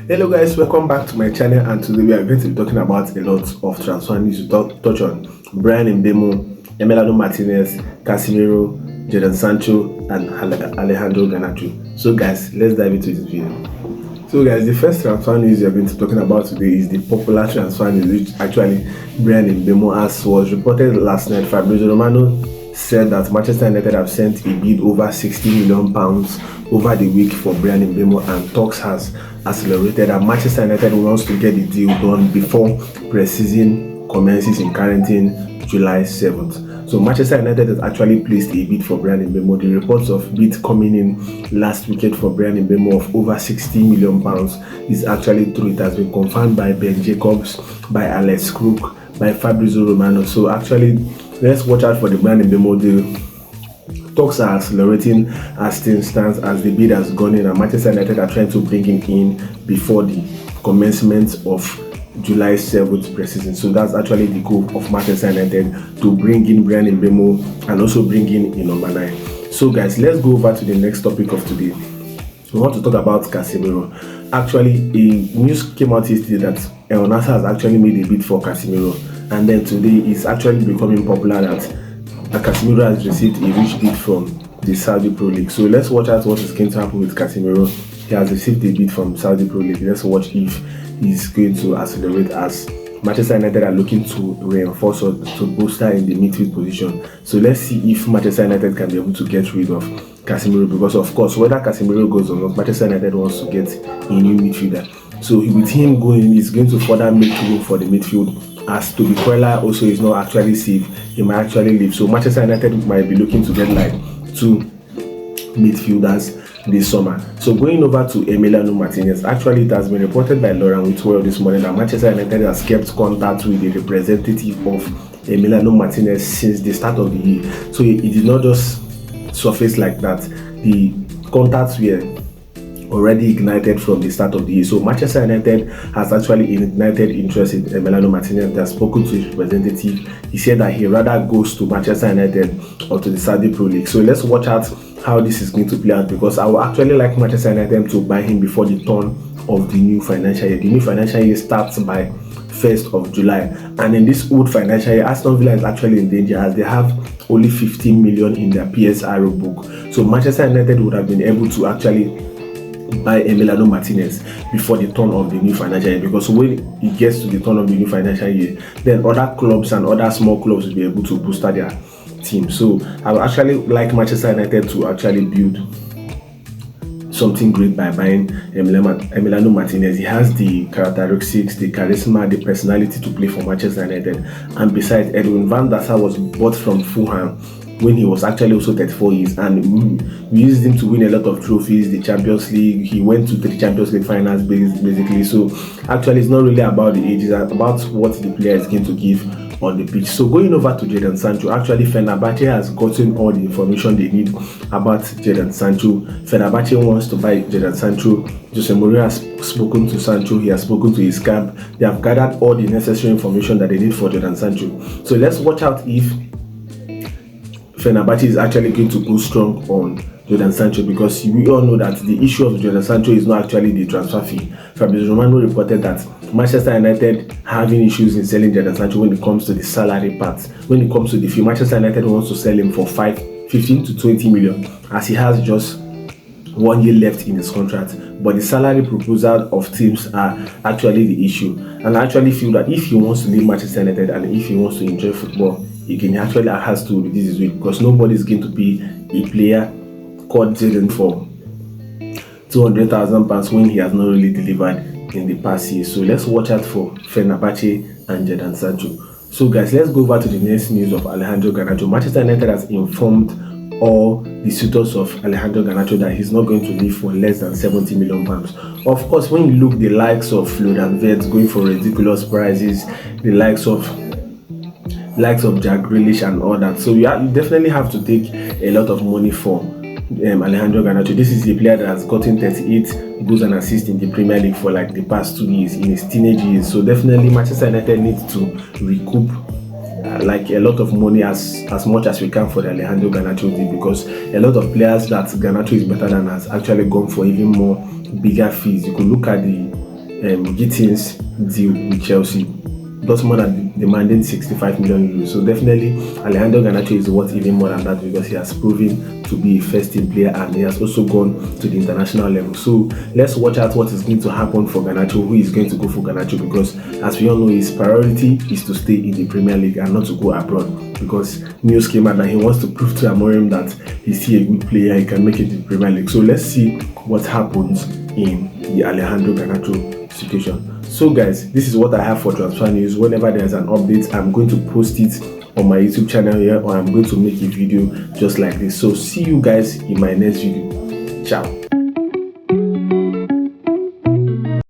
Hello guys, welcome back to my channel, and today we are going to be talking about a lot of transfer news. We touch on Bryan Mbeumo, Emilano Martinez, Casemiro, Jadon Sancho, and Alejandro Garnacho. So guys, let's dive into this video. So guys, the first transfer news we are going to be talking about today is the popular transfer news, which actually Bryan Mbeumo, as was reported last night. Fabrizio Romano said that Manchester United have sent a bid over £60 million over the week for Bryan Mbeumo, and talks has accelerated, and Manchester United wants to get the deal done before pre-season commences in quarantine July 7th. So Manchester United has actually placed a bid for Bryan Mbeumo. The reports of bid coming in last weekend for Bryan Mbeumo of over £60 million is actually true. It has been confirmed by Ben Jacobs, by Alex Crook, by Fabrizio Romano. So actually, let's watch out for the Bryan Mbeumo deal. Talks are accelerating as things stands, as the bid has gone in, and Manchester United are trying to bring him in before the commencement of July 7th preseason. So that's actually the goal of Manchester United, to bring in Bryan Mbeumo and also bring in number 9. So guys, let's go over to the next topic of today. We want to talk about Casemiro. Actually, a news came out yesterday that El Nassr has actually made a bid for Casemiro, and then today it's actually becoming popular that Casemiro has received a rich bid from the Saudi Pro League. So let's watch out what is going to happen with Casemiro. He has received a bid from Saudi Pro League. Let's watch if he's going to accelerate, as Manchester United are looking to reinforce or to bolster in the midfield position. So let's see if Manchester United can be able to get rid of Casemiro, because of course, whether Casemiro goes or not, Manchester United wants to get a new midfielder. So with him going, he's going to further make room for the midfield, as Toby Quella also is not actually safe. He might actually leave. So Manchester United might be looking to get like 2 midfielders this summer. So going over to Emilano Martinez, actually it has been reported by Laurent Whitwell this morning that Manchester United has kept contact with the representative of Emilano Martinez since the start of the year. So it did not just surface like that. The contacts were already ignited from the start of the year. So Manchester United has actually ignited interest in Emiliano Martinez. They have spoken to his representative. He said that he rather goes to Manchester United or to the Saudi Pro League. So let's watch out how this is going to play out, because I would actually like Manchester United to buy him before the turn of the new financial year. The new financial year starts by 1st of July, and in this old financial year, Aston Villa is actually in danger, as they have only 15 million in their PSRO book. So Manchester United would have been able to actually by Emilano Martinez before the turn of the new financial year, because when it gets to the turn of the new financial year, then other clubs and other small clubs will be able to booster their team. So I would actually like Manchester United to actually build something great by buying Emiliano Martinez. He has the characteristics, the charisma, the personality to play for Manchester United. And besides, Edwin van der Sar was bought from Fulham when he was actually also 34 years, and we used him to win a lot of trophies, the Champions League. He went to 3 Champions League finals basically. So actually, it's not really about the age, it's about what the player is going to give on the pitch. So going over to Jadon Sancho, actually Fenerbahce has gotten all the information they need about Jadon Sancho. Fenerbahce wants to buy Jadon Sancho. Jose Mourinho has spoken to Sancho, he has spoken to his camp. They have gathered all the necessary information that they need for Jadon Sancho. So let's watch out if Fenerbahce is actually going to go strong on Jadon Sancho, because we all know that the issue of Jadon Sancho is not actually the transfer fee. Fabrizio Romano reported that Manchester United having issues in selling Jadon Sancho when it comes to the salary part. When it comes to the fee, Manchester United wants to sell him for 15 to 20 million, as he has just 1 year left in his contract. But the salary proposal of teams are actually the issue. And I actually feel that if he wants to leave Manchester United and if he wants to enjoy football, he can actually has to reduce his weight, because nobody is going to be a player called Jadon for £200,000 when he has not really delivered in the past year. So let's watch out for Fenerbahce and Jadon Sancho. So guys, let's go over to the next news of Alejandro Garnacho. Manchester United has informed all the suitors of Alejandro Garnacho that he's not going to leave for less than £70 million. Of course, when you look the likes of Florian Wirtz going for ridiculous prices, the likes of Jack Grealish and all that, so you definitely have to take a lot of money for Alejandro Garnacho. This is a player that has gotten 38 goals and assists in the Premier League for like the past 2 years, in his teenage years. So definitely Manchester United needs to recoup like a lot of money as much as we can for the Alejandro Garnacho deal, because a lot of players that Garnacho is better than has actually gone for even more bigger fees. You could look at the Gittins deal with Chelsea. Dortmund are demanding 65 million euros. So definitely Alejandro Garnacho is worth even more than that, because he has proven to be a first-team player and he has also gone to the international level. So let's watch out what is going to happen for Garnacho, who is going to go for Garnacho, because as we all know, his priority is to stay in the Premier League and not to go abroad, because news came out that he wants to prove to Amorim that he's still a good player, he can make it in the Premier League. So let's see what happens in the Alejandro Garnacho situation. So guys, this is what I have for transfer news. Whenever there's an update, I'm going to post it on my YouTube channel here, or I'm going to make a video just like this. So see you guys in my next video. Ciao.